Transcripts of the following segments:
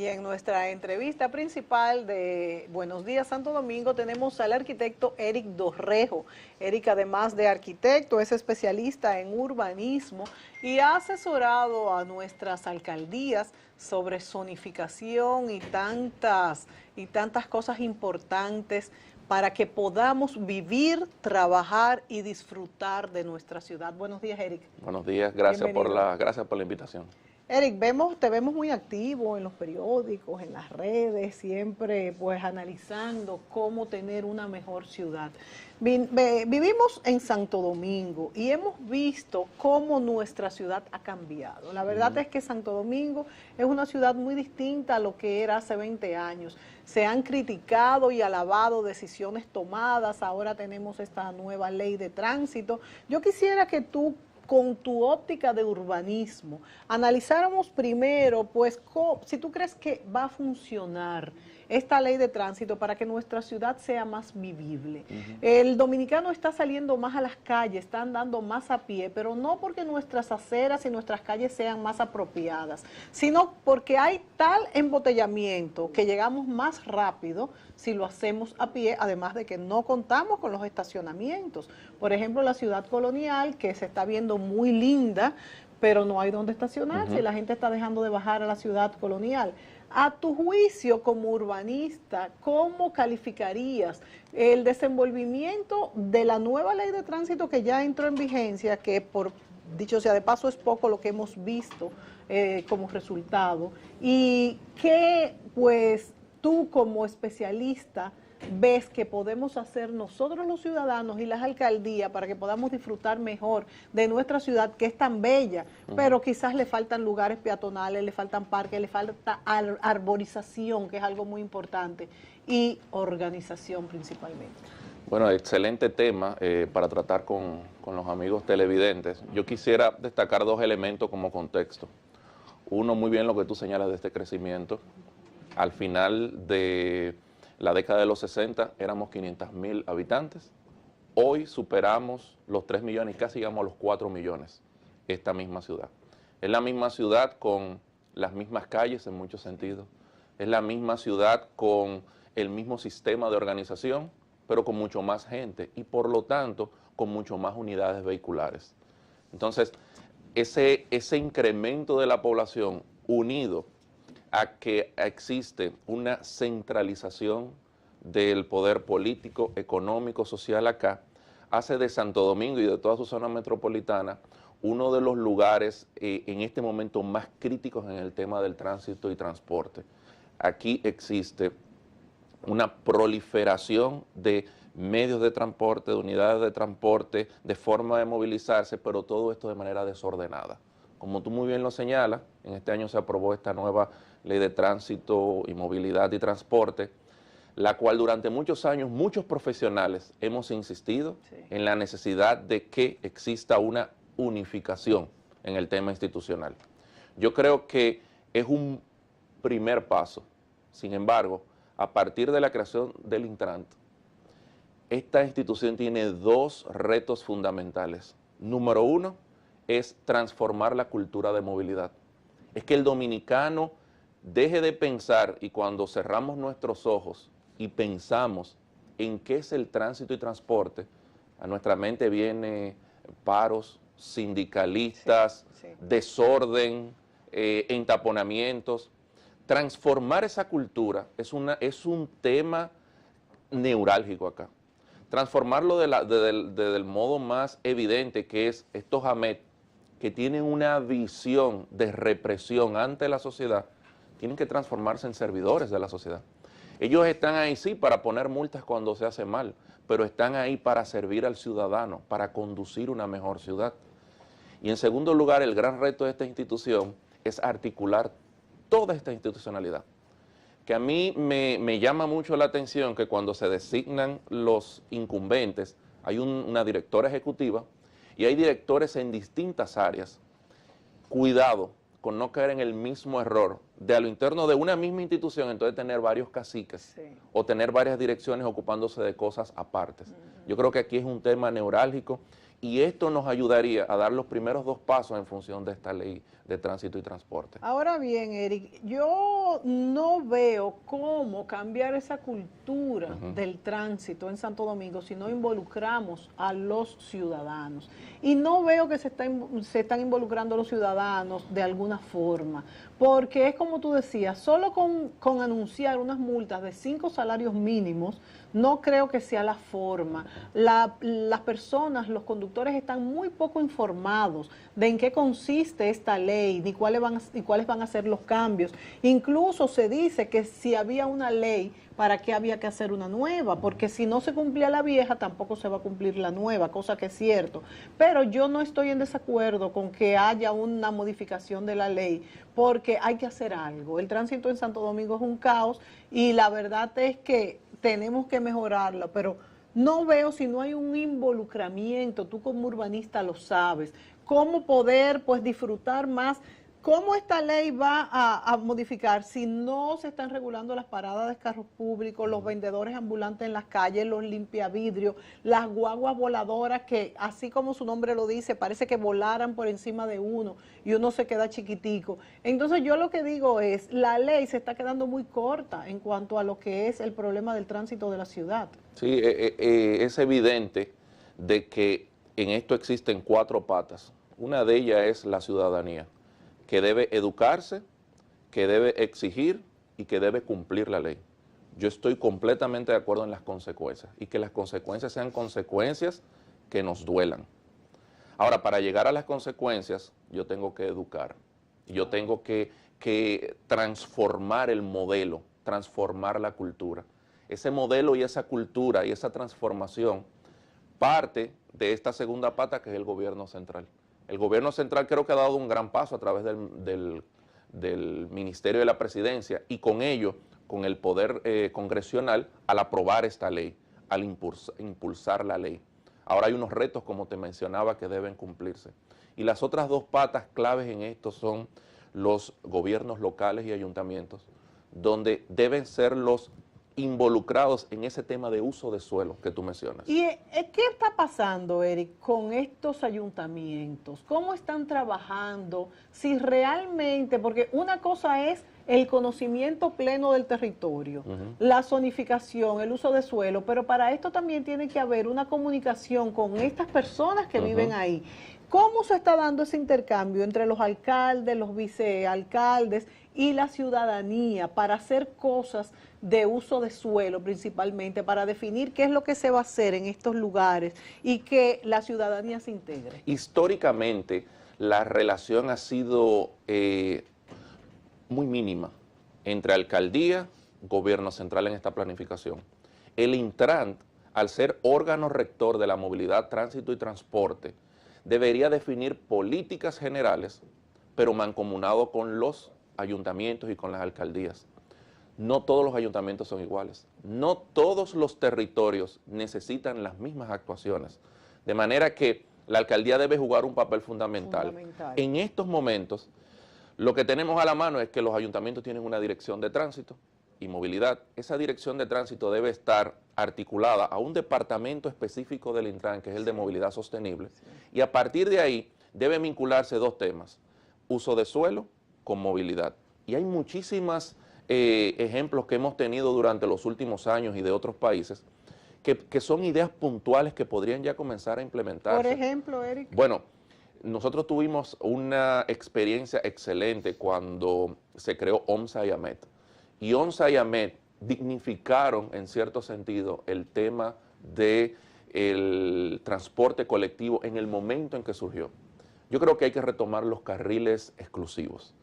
Y en nuestra entrevista principal de Buenos Días Santo Domingo tenemos al arquitecto Eric Dorrejo. Eric, además de arquitecto, es especialista en urbanismo y ha asesorado a nuestras alcaldías sobre zonificación y tantas cosas importantes para que podamos vivir, trabajar y disfrutar de nuestra ciudad. Buenos días, Eric. Buenos días, gracias por Bienvenido. gracias por la invitación. Eric, te vemos muy activo en los periódicos, en las redes, siempre pues analizando cómo tener una mejor ciudad. Vivimos en Santo Domingo y hemos visto cómo nuestra ciudad ha cambiado. La verdad es que Santo Domingo es una ciudad muy distinta a lo que era hace 20 años. Se han criticado y alabado decisiones tomadas, ahora tenemos esta nueva ley de tránsito. Yo quisiera que tú, con tu óptica de urbanismo, analizáramos primero, pues, si tú crees que va a funcionar esta ley de tránsito para que nuestra ciudad sea más vivible. El dominicano está saliendo más a las calles, está andando más a pie, pero no porque nuestras aceras y nuestras calles sean más apropiadas, sino porque hay tal embotellamiento que llegamos más rápido si lo hacemos a pie, además de que no contamos con los estacionamientos. Por ejemplo, la ciudad colonial, que se está viendo muy linda, pero no hay donde estacionarse y la gente está dejando de bajar a la ciudad colonial. A tu juicio, como urbanista, ¿cómo calificarías el desenvolvimiento de la nueva ley de tránsito que ya entró en vigencia, que por dicho sea de paso es poco lo que hemos visto como resultado? Y qué, pues, tú como especialista ves que podemos hacer nosotros los ciudadanos y las alcaldías para que podamos disfrutar mejor de nuestra ciudad, que es tan bella, pero quizás le faltan lugares peatonales, le faltan parques, le falta arborización, que es algo muy importante, y organización principalmente? Bueno, excelente tema para tratar con los amigos televidentes. Yo quisiera destacar dos elementos como contexto. Uno, muy bien lo que tú señalas de este crecimiento. Al final de la década de los 60 éramos 500.000 habitantes. Hoy superamos los 3 millones y casi llegamos a los 4 millones, esta misma ciudad. Es la misma ciudad con las mismas calles en muchos sentidos. Es la misma ciudad con el mismo sistema de organización, pero con mucho más gente y por lo tanto con mucho más unidades vehiculares. Entonces, ese incremento de la población unido a que existe una centralización del poder político, económico, social acá, hace de Santo Domingo y de toda su zona metropolitana uno de los lugares en este momento más críticos en el tema del tránsito y transporte. Aquí existe una proliferación de medios de transporte, de unidades de transporte, de forma de movilizarse, pero todo esto de manera desordenada. Como tú muy bien lo señalas, en este año se aprobó esta nueva ley de tránsito y movilidad y transporte, la cual durante muchos años muchos profesionales hemos insistido en la necesidad de que exista una unificación en el tema institucional. Yo creo que es un primer paso. Sin embargo, a partir de la creación del Intran, esta institución tiene dos retos fundamentales. Número uno es transformar la cultura de movilidad. Es que el dominicano deje de pensar, y cuando cerramos nuestros ojos y pensamos en qué es el tránsito y transporte, a nuestra mente viene paros, sindicalistas, desorden, entaponamientos. Transformar esa cultura es un tema neurálgico acá. Transformarlo del modo más evidente, que es estos AMET, que tienen una visión de represión ante la sociedad, tienen que transformarse en servidores de la sociedad. Ellos están ahí sí para poner multas cuando se hace mal, pero están ahí para servir al ciudadano, para conducir una mejor ciudad. Y en segundo lugar, el gran reto de esta institución es articular toda esta institucionalidad. Que a mí me llama mucho la atención que cuando se designan los incumbentes, hay una directora ejecutiva y hay directores en distintas áreas. Cuidado con no caer en el mismo error de a lo interno de una misma institución, entonces tener varios caciques o tener varias direcciones ocupándose de cosas apartes. Yo creo que aquí es un tema neurálgico y esto nos ayudaría a dar los primeros 2 pasos en función de esta ley de tránsito y transporte. Ahora bien, Eric, yo no veo cómo cambiar esa cultura del tránsito en Santo Domingo si no involucramos a los ciudadanos. Y no veo que se están involucrando los ciudadanos de alguna forma, porque es como tú decías, solo con anunciar unas multas de 5 salarios mínimos, no creo que sea la forma. Las personas, los conductores están muy poco informados de en qué consiste esta ley, ni cuáles van a ser los cambios. Incluso se dice que si había una ley, ¿para qué había que hacer una nueva? Porque si no se cumplía la vieja, tampoco se va a cumplir la nueva, cosa que es cierto. Pero yo no estoy en desacuerdo con que haya una modificación de la ley, porque hay que hacer algo. El tránsito en Santo Domingo es un caos y la verdad es que tenemos que mejorarlo, pero no veo si no hay un involucramiento, tú como urbanista lo sabes, cómo poder pues disfrutar más. ¿Cómo esta ley va a modificar si no se están regulando las paradas de carros públicos, los vendedores ambulantes en las calles, los limpiavidrios, las guaguas voladoras que, así como su nombre lo dice, parece que volaran por encima de uno y uno se queda chiquitico? Entonces yo lo que digo es, la ley se está quedando muy corta en cuanto a lo que es el problema del tránsito de la ciudad. Sí, es evidente de que en esto existen 4 patas. Una de ellas es la ciudadanía, que debe educarse, que debe exigir y que debe cumplir la ley. Yo estoy completamente de acuerdo en las consecuencias y que las consecuencias sean consecuencias que nos duelan. Ahora, para llegar a las consecuencias, yo tengo que educar, yo tengo que transformar el modelo, transformar la cultura. Ese modelo y esa cultura y esa transformación parte de esta segunda pata que es el gobierno central. El gobierno central creo que ha dado un gran paso a través del Ministerio de la Presidencia y con ello, con el poder congresional, al aprobar esta ley, al impulsar la ley. Ahora hay unos retos, como te mencionaba, que deben cumplirse. Y las otras 2 patas claves en esto son los gobiernos locales y ayuntamientos, donde deben ser los involucrados en ese tema de uso de suelo que tú mencionas. ¿Y qué está pasando, Eric, con estos ayuntamientos? ¿Cómo están trabajando? Si realmente, porque una cosa es el conocimiento pleno del territorio, la zonificación, el uso de suelo, pero para esto también tiene que haber una comunicación con estas personas que viven ahí. ¿Cómo se está dando ese intercambio entre los alcaldes, los vicealcaldes y la ciudadanía para hacer cosas de uso de suelo principalmente, para definir qué es lo que se va a hacer en estos lugares y que la ciudadanía se integre? Históricamente, la relación ha sido muy mínima entre alcaldía, gobierno central en esta planificación. El Intran, al ser órgano rector de la movilidad, tránsito y transporte, debería definir políticas generales, pero mancomunado con los ayuntamientos y con las alcaldías. No todos los ayuntamientos son iguales, no todos los territorios necesitan las mismas actuaciones, de manera que la alcaldía debe jugar un papel fundamental. En estos momentos, lo que tenemos a la mano es que los ayuntamientos tienen una dirección de tránsito y movilidad. Esa dirección de tránsito debe estar articulada a un departamento específico del Intran, que es el de movilidad sostenible, y a partir de ahí deben vincularse 2 temas, uso de suelo con movilidad. Y hay muchísimos ejemplos que hemos tenido durante los últimos años y de otros países que son ideas puntuales que podrían ya comenzar a implementarse. Por ejemplo, Eric. Bueno, nosotros tuvimos una experiencia excelente cuando se creó OMSA y AMET. Y OMSA y AMET dignificaron en cierto sentido el tema del transporte colectivo en el momento en que surgió. Yo creo que hay que retomar los carriles exclusivos,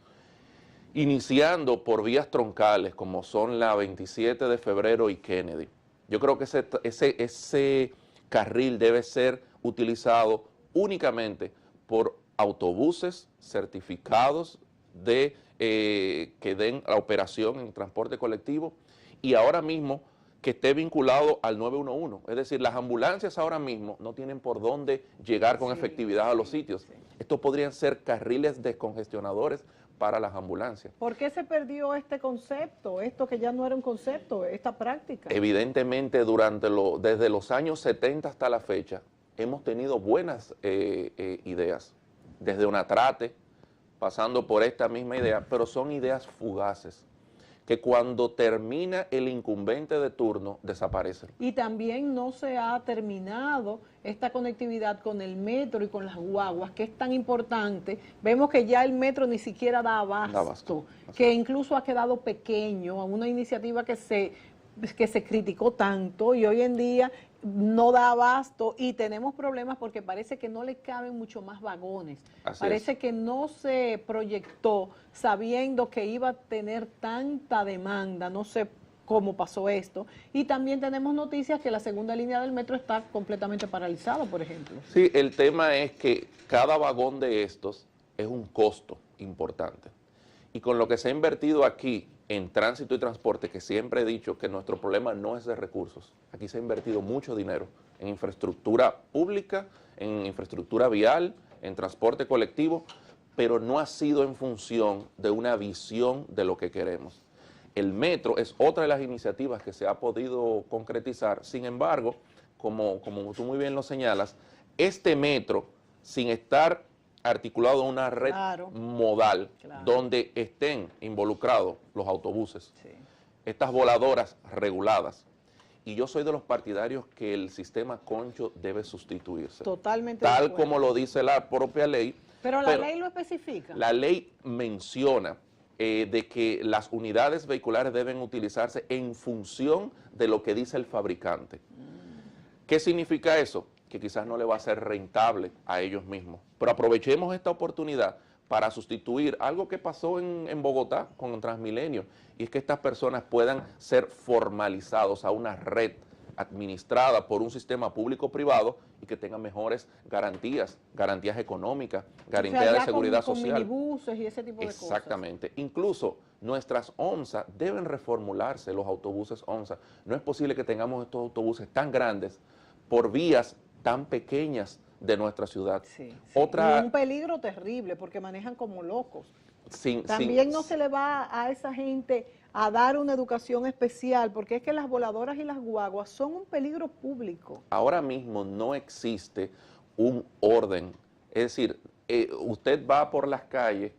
iniciando por vías troncales como son la 27 de febrero y Kennedy. Yo creo que ese carril debe ser utilizado únicamente por autobuses certificados que den la operación en transporte colectivo y ahora mismo que esté vinculado al 911. Es decir, las ambulancias ahora mismo no tienen por dónde llegar con efectividad a los sitios. Estos podrían ser carriles descongestionadores para las ambulancias. ¿Por qué se perdió este concepto, esto que ya no era un concepto, esta práctica? Evidentemente, desde los años 70 hasta la fecha, hemos tenido buenas ideas, desde Onatrate, pasando por esta misma idea, pero son ideas fugaces, que cuando termina el incumbente de turno, desaparecen. Y también no se ha terminado esta conectividad con el metro y con las guaguas, que es tan importante. Vemos que ya el metro ni siquiera da abasto, que incluso ha quedado pequeño a una iniciativa que se criticó tanto y hoy en día no da abasto y tenemos problemas porque parece que no le caben mucho más vagones. Parece que no se proyectó sabiendo que iba a tener tanta demanda, no sé cómo pasó esto. Y también tenemos noticias que la segunda línea del metro está completamente paralizada, por ejemplo. Sí, el tema es que cada vagón de estos es un costo importante. Y con lo que se ha invertido aquí en tránsito y transporte, que siempre he dicho que nuestro problema no es de recursos. Aquí se ha invertido mucho dinero en infraestructura pública, en infraestructura vial, en transporte colectivo, pero no ha sido en función de una visión de lo que queremos. El metro es otra de las iniciativas que se ha podido concretizar. Sin embargo, como tú muy bien lo señalas, este metro, sin estar articulado en una red modal donde estén involucrados los autobuses, estas voladoras reguladas. Y yo soy de los partidarios que el sistema concho debe sustituirse. Totalmente. Tal como lo dice la propia ley. Pero la ley lo especifica. La ley menciona de que las unidades vehiculares deben utilizarse en función de lo que dice el fabricante. ¿Qué significa eso? Que quizás no le va a ser rentable a ellos mismos. Pero aprovechemos esta oportunidad para sustituir algo que pasó en Bogotá con Transmilenio, y es que estas personas puedan ser formalizados a una red administrada por un sistema público-privado y que tengan mejores garantías económicas, garantías de seguridad social. Con minibuses y ese tipo de cosas. Exactamente. Incluso nuestras ONSA deben reformularse, los autobuses ONSA. No es posible que tengamos estos autobuses tan grandes por vías tan pequeñas de nuestra ciudad. Sí. Y un peligro terrible porque manejan como locos. También no se le va a esa gente a dar una educación especial, porque es que las voladoras y las guaguas son un peligro público. Ahora mismo no existe un orden, es decir, usted va por las calles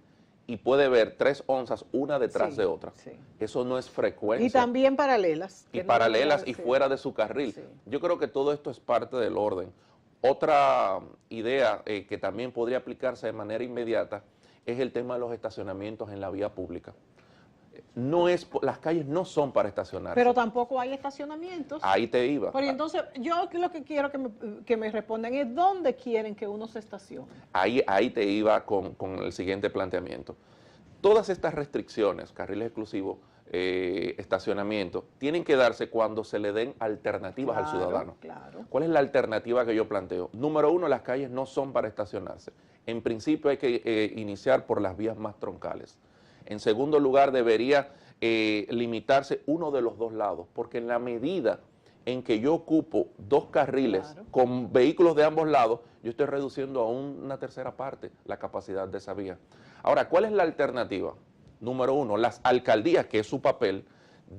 y puede ver 3 onzas una detrás de otra. Sí. Eso no es frecuencia. Y también paralelas. Y paralelas y fuera de su carril. Sí. Yo creo que todo esto es parte del orden. Otra idea que también podría aplicarse de manera inmediata es el tema de los estacionamientos en la vía pública. Las calles no son para estacionarse. Pero tampoco hay estacionamientos. Ahí te iba. Pero entonces, yo lo que quiero que me respondan es ¿dónde quieren que uno se estacione? Ahí te iba con el siguiente planteamiento. Todas estas restricciones, carriles exclusivos, estacionamiento, tienen que darse cuando se le den alternativas al ciudadano. Claro. ¿Cuál es la alternativa que yo planteo? Número 1, las calles no son para estacionarse. En principio hay que iniciar por las vías más troncales. En segundo lugar, debería limitarse uno de los dos lados, porque en la medida en que yo ocupo 2 carriles con vehículos de ambos lados, yo estoy reduciendo a una tercera parte la capacidad de esa vía. Ahora, ¿cuál es la alternativa? Número 1, las alcaldías, que es su papel,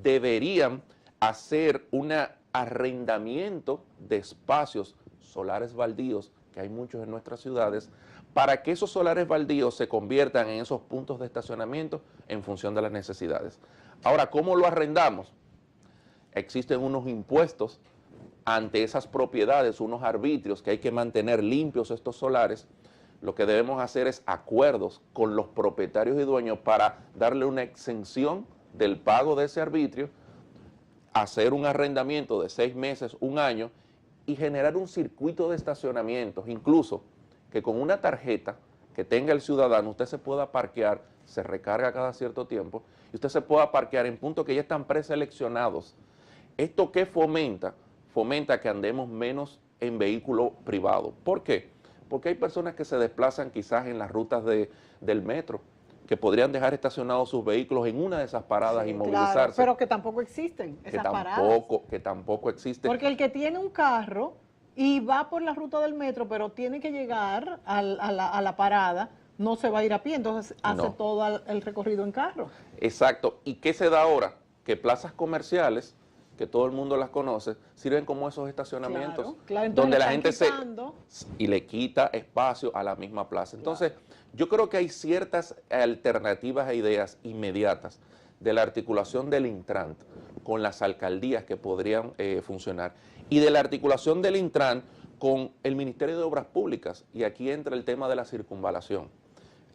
deberían hacer un arrendamiento de espacios solares baldíos, que hay muchos en nuestras ciudades, para que esos solares baldíos se conviertan en esos puntos de estacionamiento en función de las necesidades. Ahora, ¿cómo lo arrendamos? Existen unos impuestos ante esas propiedades, unos arbitrios que hay que mantener limpios estos solares. Lo que debemos hacer es acuerdos con los propietarios y dueños para darle una exención del pago de ese arbitrio, hacer un arrendamiento de 6 meses, 1 año y generar un circuito de estacionamientos, incluso que con una tarjeta que tenga el ciudadano usted se pueda parquear, se recarga cada cierto tiempo y usted se pueda parquear en puntos que ya están preseleccionados. ¿Esto qué fomenta? Fomenta que andemos menos en vehículo privado. ¿Por qué? Porque hay personas que se desplazan quizás en las rutas del metro, que podrían dejar estacionados sus vehículos en una de esas paradas y movilizarse. Claro, pero que tampoco existen esas paradas. Que tampoco existen. Porque el que tiene un carro y va por la ruta del metro, pero tiene que llegar a la parada, no se va a ir a pie, entonces hace todo el recorrido en carro. Exacto. ¿Y qué se da ahora? Que plazas comerciales que todo el mundo las conoce, sirven como esos estacionamientos Claro, claro. Entonces donde le la están gente quitando. y le quita espacio a la misma plaza. Entonces, yo creo que hay ciertas alternativas e ideas inmediatas de la articulación del Intran con las alcaldías que podrían funcionar y de la articulación del Intran con el Ministerio de Obras Públicas. Y aquí entra el tema de la circunvalación.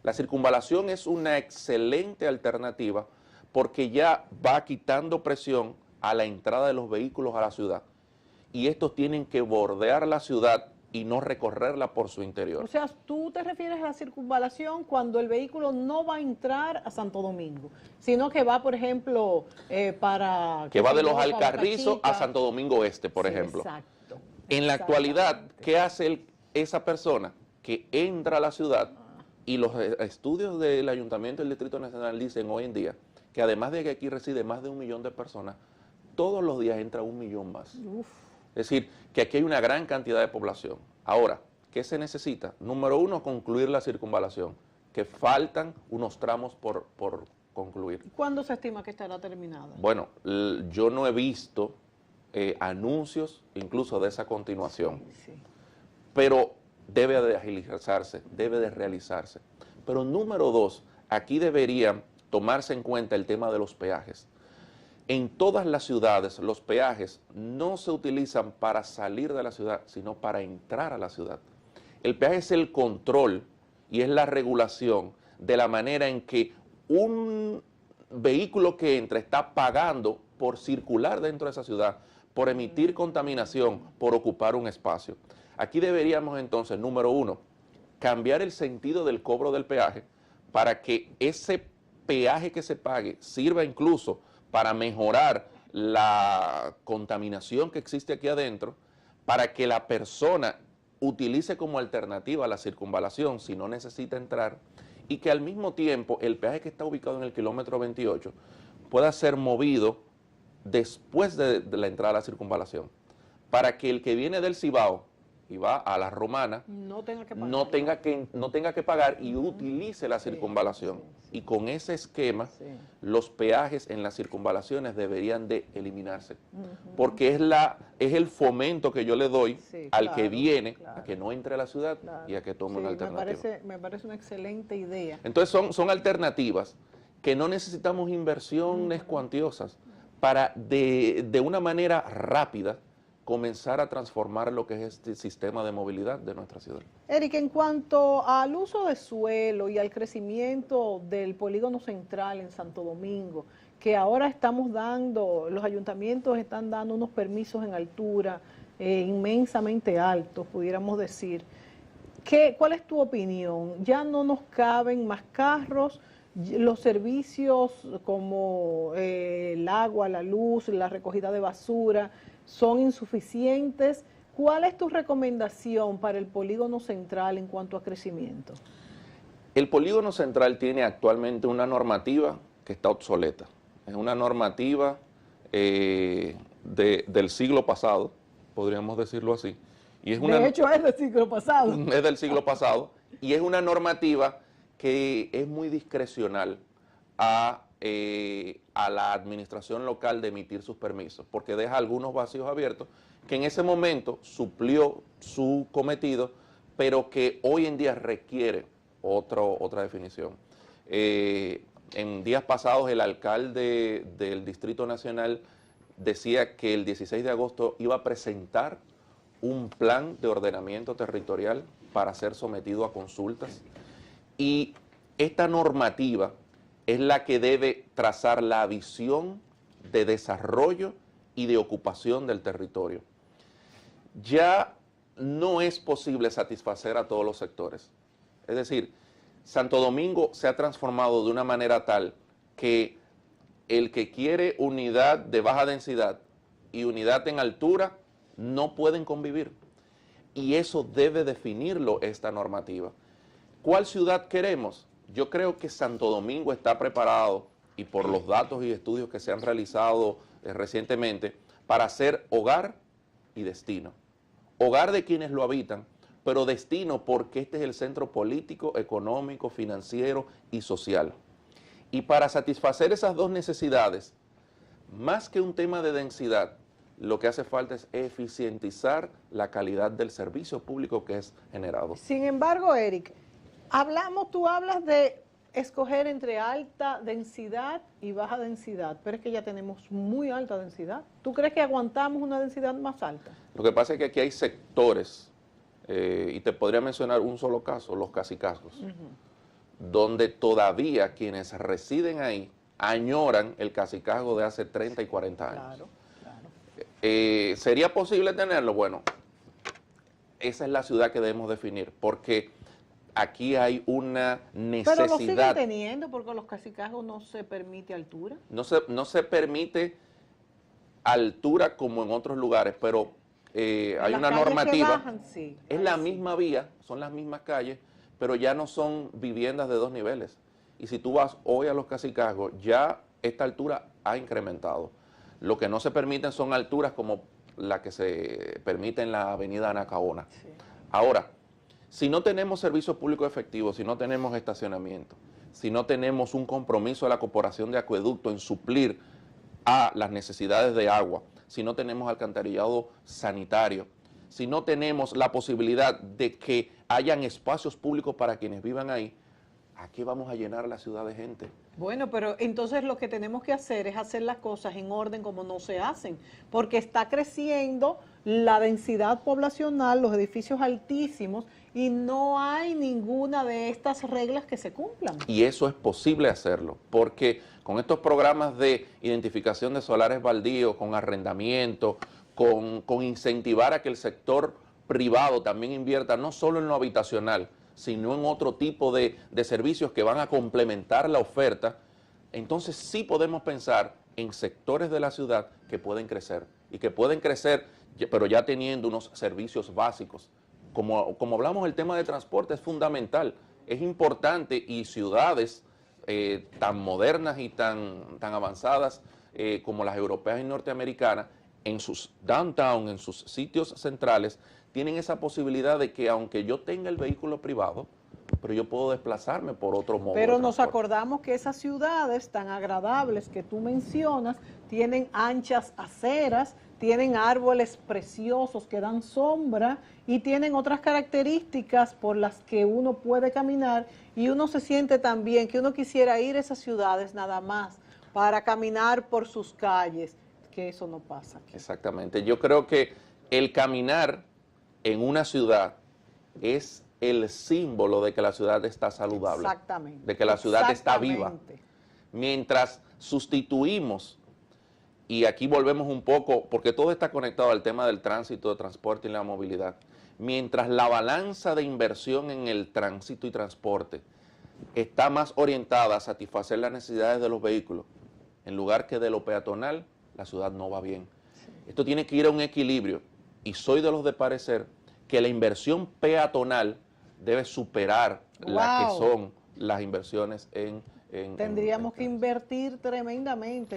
La circunvalación es una excelente alternativa porque ya va quitando presión a la entrada de los vehículos a la ciudad. Y estos tienen que bordear la ciudad y no recorrerla por su interior. O sea, tú te refieres a la circunvalación cuando el vehículo no va a entrar a Santo Domingo, sino que va, por ejemplo, para... Que va de sé los yo, para Alcarrizos a Cachica. Santo Domingo Este, por Sí, ejemplo. exacto. En la actualidad, Exactamente. ¿qué hace esa persona que entra a la ciudad? Y los estudios del Ayuntamiento del Distrito Nacional dicen hoy en día que además de que aquí reside más de 1 millón de personas, todos los días entra 1 millón más. Uf. Es decir, que aquí hay una gran cantidad de población. Ahora, ¿qué se necesita? Número 1, concluir la circunvalación, que faltan unos tramos por concluir. ¿Cuándo se estima que estará terminada? Bueno, yo no he visto anuncios incluso de esa continuación, Sí. pero debe de agilizarse, debe de realizarse. Pero número 2, aquí deberían tomarse en cuenta el tema de los peajes. En todas las ciudades, los peajes no se utilizan para salir de la ciudad, sino para entrar a la ciudad. El peaje es el control y es la regulación de la manera en que un vehículo que entra está pagando por circular dentro de esa ciudad, por emitir contaminación, por ocupar un espacio. Aquí deberíamos entonces, número 1, cambiar el sentido del cobro del peaje para que ese peaje que se pague sirva incluso para mejorar la contaminación que existe aquí adentro, para que la persona utilice como alternativa la circunvalación si no necesita entrar, y que al mismo tiempo el peaje que está ubicado en el kilómetro 28 pueda ser movido después de la entrada a la circunvalación, para que el que viene del Cibao y va a la Romana No tenga que pagar. no tenga que pagar y utilice la circunvalación. Sí. Y con ese esquema, Sí. los peajes en las circunvalaciones deberían de eliminarse. Porque es el fomento que yo le doy Sí, al que claro, viene claro. a que no entre a la ciudad Claro. y a que tome Sí, una alternativa. me parece una excelente idea. Entonces son alternativas que no necesitamos inversiones cuantiosas para de una manera rápida comenzar a transformar lo que es este sistema de movilidad de nuestra ciudad. Eric, en cuanto al uso de suelo y al crecimiento del polígono central en Santo Domingo, que ahora estamos dando, los ayuntamientos están dando unos permisos en altura inmensamente altos, pudiéramos decir. ¿Cuál es tu opinión? ¿Ya no nos caben más carros? Los servicios como el agua, la luz, la recogida de basura son insuficientes. ¿Cuál es tu recomendación para el polígono central en cuanto a crecimiento? El polígono central tiene actualmente una normativa que está obsoleta. Es una normativa del siglo pasado, podríamos decirlo así. Y es De hecho, es del siglo pasado. Es del siglo pasado. Y es una normativa que es muy discrecional a la administración local de emitir sus permisos, porque deja algunos vacíos abiertos que en ese momento suplió su cometido, pero que hoy en día requiere otra definición. En días pasados el alcalde del Distrito Nacional decía que el 16 de agosto iba a presentar un plan de ordenamiento territorial para ser sometido a consultas, y esta normativa es la que debe trazar la visión de desarrollo y de ocupación del territorio. Ya no es posible satisfacer a todos los sectores. Es decir, Santo Domingo se ha transformado de una manera tal que el que quiere unidad de baja densidad y unidad en altura no pueden convivir. Y eso debe definirlo esta normativa. ¿Cuál ciudad queremos? Yo creo que Santo Domingo está preparado, y por los datos y estudios que se han realizado recientemente, para ser hogar y destino. Hogar de quienes lo habitan, pero destino porque este es el centro político, económico, financiero y social. Y para satisfacer esas dos necesidades, más que un tema de densidad, lo que hace falta es eficientizar la calidad del servicio público que es generado. Sin embargo, Eric, tú hablas de escoger entre alta densidad y baja densidad, pero es que ya tenemos muy alta densidad. ¿Tú crees que aguantamos una densidad más alta? Lo que pasa es que aquí hay sectores, y te podría mencionar un solo caso, los cacicazgos, donde todavía quienes residen ahí añoran el cacicazgo de hace 30 y 40 años. Claro, claro. ¿Sería posible tenerlo? Bueno, esa es la ciudad que debemos definir, porque aquí hay una necesidad. Pero lo siguen teniendo porque los cacicazgos no se permite altura. No se permite altura como en otros lugares, pero hay una normativa. Bajan, sí, es la misma vía, son las mismas calles, pero ya no son viviendas de 2 niveles. Y si tú vas hoy a los cacicazgos, ya esta altura ha incrementado. Lo que no se permiten son alturas como la que se permite en la avenida Anacaona. Sí. Ahora, si no tenemos servicios públicos efectivos, si no tenemos estacionamiento, si no tenemos un compromiso de la Corporación de Acueducto en suplir a las necesidades de agua, si no tenemos alcantarillado sanitario, si no tenemos la posibilidad de que hayan espacios públicos para quienes vivan ahí, ¿a qué vamos a llenar la ciudad de gente? Bueno, pero entonces lo que tenemos que hacer es hacer las cosas en orden como no se hacen, porque está creciendo la densidad poblacional, los edificios altísimos, y no hay ninguna de estas reglas que se cumplan. Y eso es posible hacerlo, porque con estos programas de identificación de solares baldíos, con arrendamiento, con incentivar a que el sector privado también invierta no solo en lo habitacional, sino en otro tipo de servicios que van a complementar la oferta, entonces sí podemos pensar en sectores de la ciudad que pueden crecer, y que pueden crecer, pero ya teniendo unos servicios básicos. Como hablamos, el tema de transporte es fundamental, es importante, y ciudades tan modernas y tan avanzadas como las europeas y norteamericanas, en sus downtown, en sus sitios centrales, tienen esa posibilidad de que aunque yo tenga el vehículo privado, pero yo puedo desplazarme por otro modo. Pero nos acordamos que esas ciudades tan agradables que tú mencionas tienen anchas aceras, tienen árboles preciosos que dan sombra y tienen otras características por las que uno puede caminar, y uno se siente tan bien que uno quisiera ir a esas ciudades nada más para caminar por sus calles, que eso no pasa aquí. Exactamente. Yo creo que el caminar en una ciudad es el símbolo de que la ciudad está saludable. Exactamente. De que la ciudad está viva. Mientras sustituimos, y aquí volvemos un poco, porque todo está conectado al tema del tránsito, de transporte y la movilidad. Mientras la balanza de inversión en el tránsito y transporte está más orientada a satisfacer las necesidades de los vehículos, en lugar que de lo peatonal, la ciudad no va bien. Esto tiene que ir a un equilibrio, y soy de los de parecer que la inversión peatonal debe superar la que son las inversiones en Tendríamos que invertir tremendamente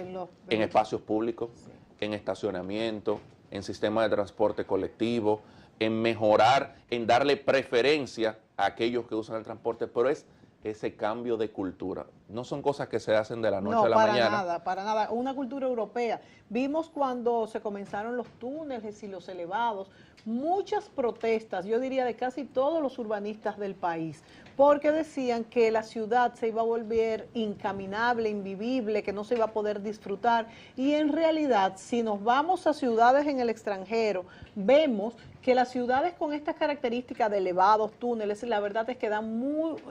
en espacios públicos, sí, en estacionamiento, en sistemas de transporte colectivo, en mejorar, en darle preferencia a aquellos que usan el transporte, pero es ese cambio de cultura. No son cosas que se hacen de la noche a la mañana. No, para nada. Una cultura europea. Vimos cuando se comenzaron los túneles y los elevados, muchas protestas, yo diría de casi todos los urbanistas del país, porque decían que la ciudad se iba a volver incaminable, invivible, que no se iba a poder disfrutar. Y en realidad, si nos vamos a ciudades en el extranjero, vemos que las ciudades con estas características de elevados, túneles, la verdad es que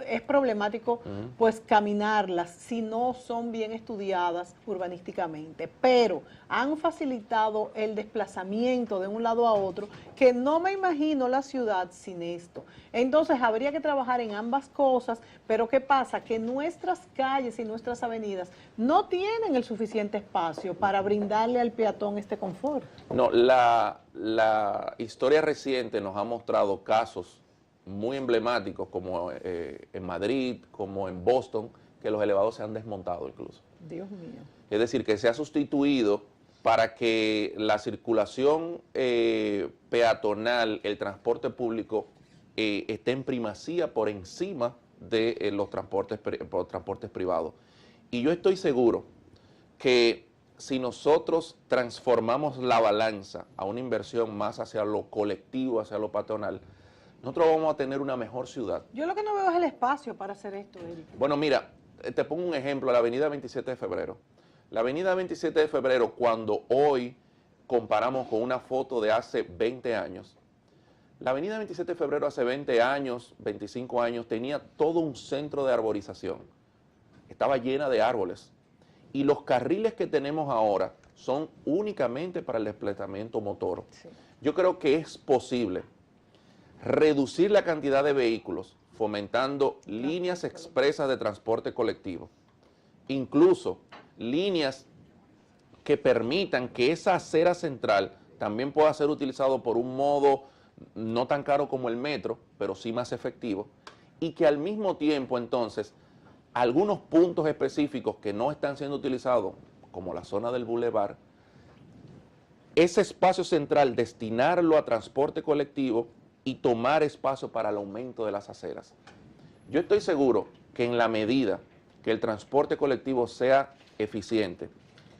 es problemático pues caminarlas si no son bien estudiadas urbanísticamente, pero han facilitado el desplazamiento de un lado a otro, que no me imagino la ciudad sin esto. Entonces habría que trabajar en ambas cosas, pero ¿qué pasa? Que nuestras calles y nuestras avenidas no tienen el suficiente espacio para brindarle al peatón este confort. No, la historia reciente nos ha mostrado casos muy emblemáticos como en Madrid, como en Boston, que los elevados se han desmontado incluso. Dios mío. Es decir, que se ha sustituido para que la circulación peatonal, el transporte público, esté en primacía por encima de los transportes privados. Y yo estoy seguro que si nosotros transformamos la balanza a una inversión más hacia lo colectivo, hacia lo patronal, nosotros vamos a tener una mejor ciudad. Yo lo que no veo es el espacio para hacer esto, Eric. Bueno, mira, te pongo un ejemplo, la avenida 27 de febrero. La avenida 27 de febrero, cuando hoy comparamos con una foto de hace 20 años, la avenida 27 de febrero hace 20 años, 25 años, tenía todo un centro de arborización. Estaba llena de árboles. Y los carriles que tenemos ahora son únicamente para el desplazamiento motor. Sí. Yo creo que es posible reducir la cantidad de vehículos fomentando líneas expresas de transporte colectivo. Incluso líneas que permitan que esa acera central también pueda ser utilizado por un modo no tan caro como el metro, pero sí más efectivo, y que al mismo tiempo entonces algunos puntos específicos que no están siendo utilizados, como la zona del bulevar, ese espacio central destinarlo a transporte colectivo y tomar espacio para el aumento de las aceras. Yo estoy seguro que en la medida que el transporte colectivo sea eficiente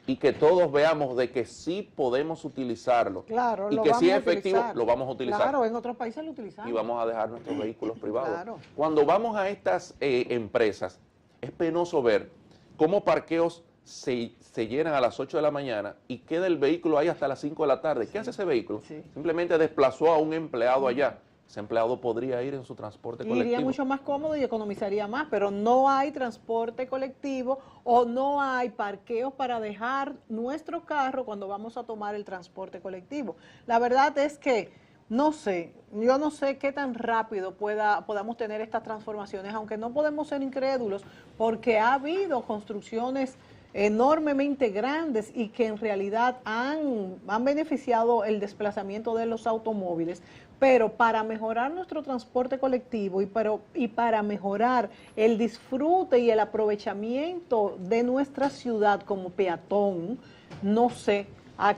y que todos veamos de que sí podemos utilizarlo, claro, y que sí es efectivo, lo vamos a utilizar. Claro, en otros países lo utilizamos. Y vamos a dejar nuestros vehículos privados. Claro. Cuando vamos a estas empresas, es penoso ver cómo parqueos se llenan a las 8 de la mañana y queda el vehículo ahí hasta las 5 de la tarde. ¿Qué hace ese vehículo? Sí. Simplemente desplazó a un empleado allá. Ese empleado podría ir en su transporte colectivo. Iría mucho más cómodo y economizaría más, pero no hay transporte colectivo o no hay parqueos para dejar nuestro carro cuando vamos a tomar el transporte colectivo. La verdad es que no sé, yo no sé qué tan rápido podamos tener estas transformaciones, aunque no podemos ser incrédulos, porque ha habido construcciones enormemente grandes y que en realidad han beneficiado el desplazamiento de los automóviles, pero para mejorar nuestro transporte colectivo y para mejorar el disfrute y el aprovechamiento de nuestra ciudad como peatón, no sé a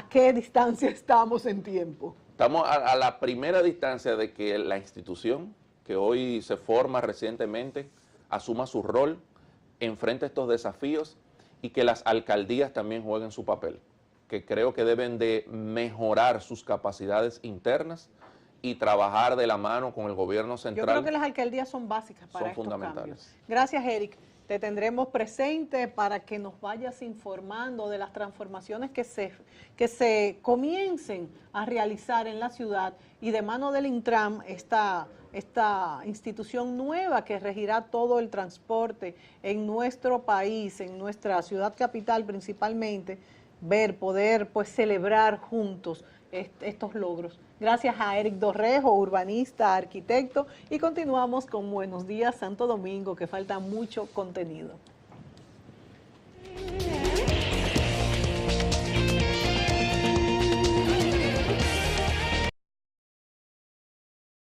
qué distancia estamos en tiempo. Estamos a la primera distancia de que la institución, que hoy se forma recientemente, asuma su rol, enfrente estos desafíos y que las alcaldías también jueguen su papel, que creo que deben de mejorar sus capacidades internas y trabajar de la mano con el gobierno central. Yo creo que las alcaldías son básicas para estos cambios. Gracias, Eric. Te tendremos presente para que nos vayas informando de las transformaciones que se comiencen a realizar en la ciudad y de mano del Intram, esta institución nueva que regirá todo el transporte en nuestro país, en nuestra ciudad capital principalmente, poder pues celebrar juntos estos logros. Gracias a Eric Dorrejo, urbanista, arquitecto, y continuamos con Buenos Días Santo Domingo, que falta mucho contenido.